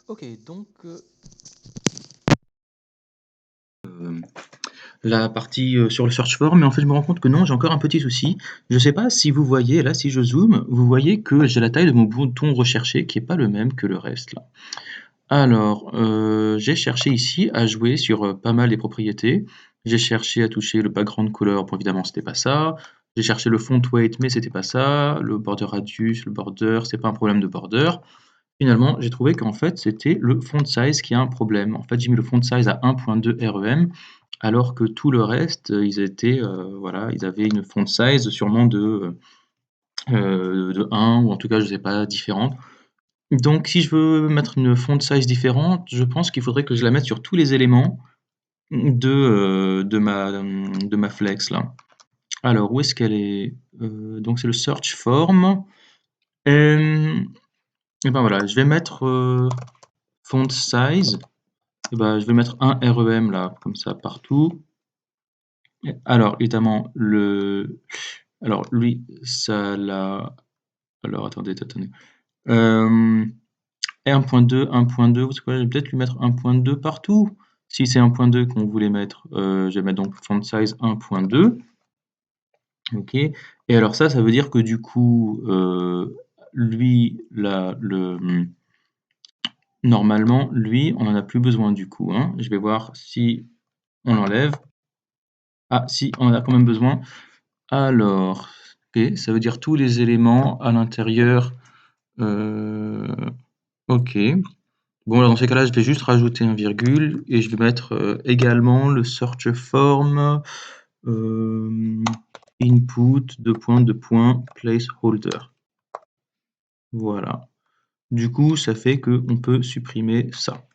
Ok, donc la partie sur le search form, mais en fait je me rends compte que non, j'ai encore un petit souci. Je ne sais pas si vous voyez, là si je zoome, vous voyez que j'ai la taille de mon bouton recherché qui n'est pas le même que le reste là. Alors, j'ai cherché ici à jouer sur pas mal des propriétés. J'ai cherché à toucher le background color, bon évidemment c'était pas ça. J'ai cherché le font weight, mais c'était pas ça. Le border radius, le border, c'est pas un problème de border. Finalement, j'ai trouvé qu'en fait, c'était le font size qui a un problème. En fait, j'ai mis le font size à 1.2 REM, alors que tout le reste, ils étaient, voilà, ils avaient une font size sûrement de 1 ou en tout cas, je sais pas, différente. Donc si je veux mettre une font size différente, je pense qu'il faudrait que je la mette sur tous les éléments de ma flex là. Alors où est-ce qu'elle est? Donc c'est le search form. Et ben voilà, je vais mettre font size. Et ben, je vais mettre un REM là, comme ça partout. Alors évidemment alors lui ça l'a. Alors attendez. 1.2, 1.2, c'est quoi? Je vais peut-être lui mettre 1.2 partout. Si c'est 1.2 qu'on voulait mettre, je vais mettre donc font size 1.2. Ok. Et alors ça veut dire que du coup, lui, là, normalement, lui, on n'en a plus besoin du coup, hein. Je vais voir si on l'enlève. Ah si, on en a quand même besoin. Alors, ok, ça veut dire tous les éléments à l'intérieur. Ok. Bon, alors dans ces cas-là, je vais juste rajouter un virgule et je vais mettre également le search form input placeholder. Voilà. Du coup, ça fait qu'on peut supprimer ça.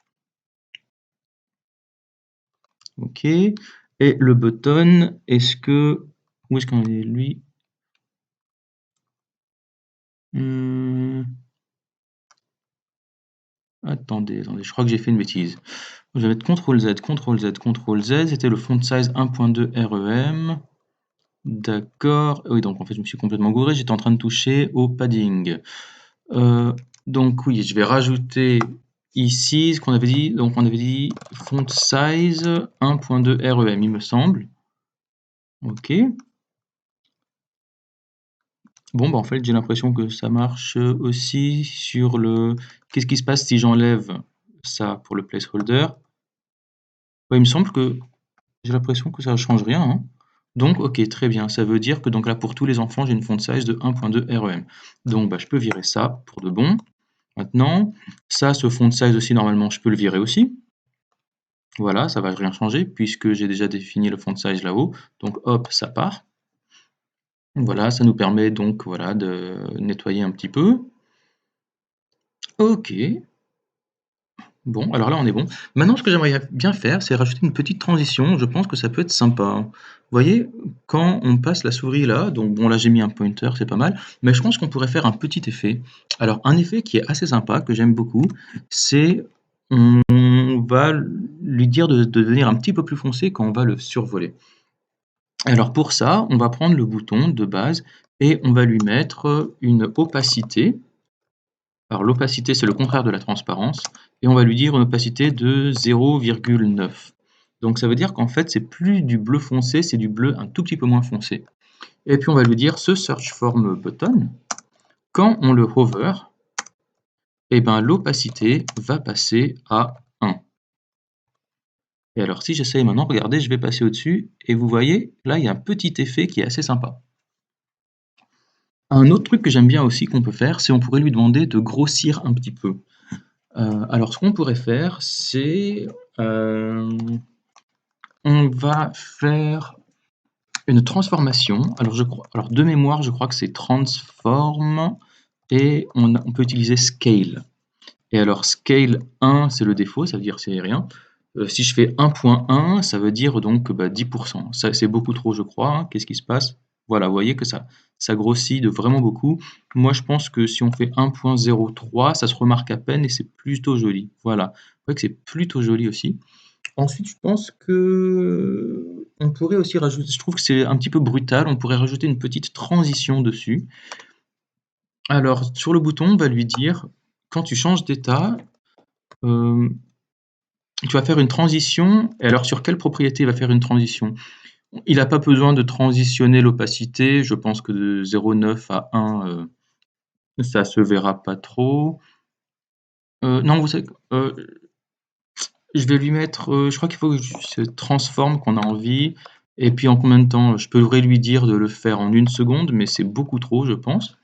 Ok. Et le button, où est-ce qu'on est lui? Attendez, je crois que j'ai fait une bêtise. Je vais mettre CTRL-Z, CTRL-Z, CTRL-Z, c'était le font size 1.2 REM. D'accord. Oui, donc en fait, je me suis complètement gouré, j'étais en train de toucher au padding. Donc oui, je vais rajouter ici ce qu'on avait dit. Donc on avait dit font size 1.2 REM, il me semble. Ok. Bon, bah en fait, j'ai l'impression que ça marche aussi sur le... Qu'est-ce qui se passe si j'enlève ça pour le placeholder? Ouais, il me semble que j'ai l'impression que ça ne change rien, hein. Donc, ok, très bien. Ça veut dire que donc là, pour tous les enfants, j'ai une font size de 1.2 REM. Donc, bah, je peux virer ça pour de bon. Maintenant, ça, ce font size aussi, normalement, je peux le virer aussi. Voilà, ça va rien changer puisque j'ai déjà défini le font size là-haut. Donc, hop, ça part. Voilà, ça nous permet donc voilà, de nettoyer un petit peu. Ok. Bon, alors là, on est bon. Maintenant, ce que j'aimerais bien faire, c'est rajouter une petite transition. Je pense que ça peut être sympa. Vous voyez, quand on passe la souris là, donc bon, là, j'ai mis un pointer, c'est pas mal, mais je pense qu'on pourrait faire un petit effet. Alors, un effet qui est assez sympa, que j'aime beaucoup, c'est on va lui dire de devenir un petit peu plus foncé quand on va le survoler. Alors pour ça, on va prendre le bouton de base et on va lui mettre une opacité. Alors l'opacité, c'est le contraire de la transparence, et on va lui dire une opacité de 0,9. Donc ça veut dire qu'en fait, c'est plus du bleu foncé, c'est du bleu un tout petit peu moins foncé. Et puis on va lui dire ce search form button, quand on le hover, eh ben, l'opacité va passer à 1. Et alors si j'essaye maintenant, regardez, je vais passer au-dessus, et vous voyez, là il y a un petit effet qui est assez sympa. Un autre truc que j'aime bien aussi qu'on peut faire, c'est on pourrait lui demander de grossir un petit peu. Alors ce qu'on pourrait faire, c'est on va faire une transformation. Alors de mémoire, je crois que c'est transform et on peut utiliser scale. Et alors scale 1, c'est le défaut, ça veut dire c'est rien. Si je fais 1.1, ça veut dire donc 10%. Ça, c'est beaucoup trop, je crois, hein. Qu'est-ce qui se passe? Voilà, vous voyez que ça grossit de vraiment beaucoup. Moi, je pense que si on fait 1.03, ça se remarque à peine et c'est plutôt joli. Voilà, vous voyez que c'est plutôt joli aussi. Ensuite, je pense que on pourrait aussi rajouter, je trouve que c'est un petit peu brutal, on pourrait rajouter une petite transition dessus. Alors, sur le bouton, on va lui dire, quand tu changes d'état, tu vas faire une transition et alors sur quelle propriété il va faire une transition? Il a pas besoin de transitionner l'opacité, je pense que de 0,9 à 1, ça se verra pas trop. Non, vous savez je vais lui mettre, je crois qu'il faut que je transforme qu'on a envie et puis en combien de temps? Je pourrais lui dire de le faire en 1 seconde, mais c'est beaucoup trop, je pense.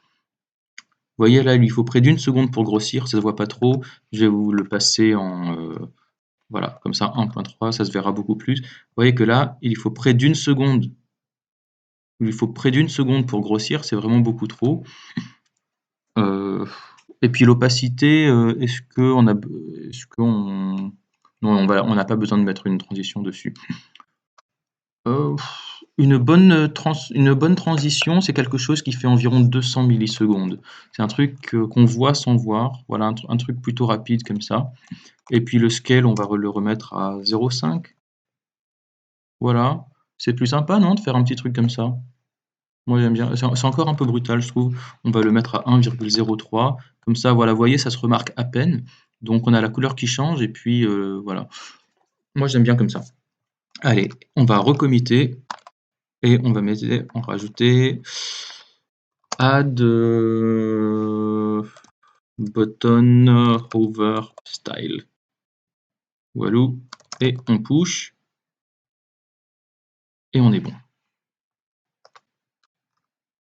Vous voyez là, il lui faut près d'1 seconde pour grossir, ça se voit pas trop. Je vais vous le passer en, voilà, comme ça 1.3, ça se verra beaucoup plus. Vous voyez que là, il lui faut près d'une seconde. Il lui faut près d'une seconde pour grossir, c'est vraiment beaucoup trop. Heu et puis l'opacité, est-ce qu'on non, on n'a pas besoin de mettre une transition dessus. Heu, une bonne transition, c'est quelque chose qui fait environ 200 millisecondes. C'est un truc, qu'on voit sans voir, voilà un truc plutôt rapide comme ça et puis le scale, on va le remettre à 0,5. Voilà, c'est plus sympa, non, de faire un petit truc comme ça? Moi, j'aime bien. C'est encore un peu brutal, je trouve. On va le mettre à 1,03. Comme ça, voilà, vous voyez, ça se remarque à peine. Donc on a la couleur qui change et puis, voilà. Moi, j'aime bien comme ça. Allez, on va recommitter et on va rajouter add, button hover style. Walou et on push et on est bon.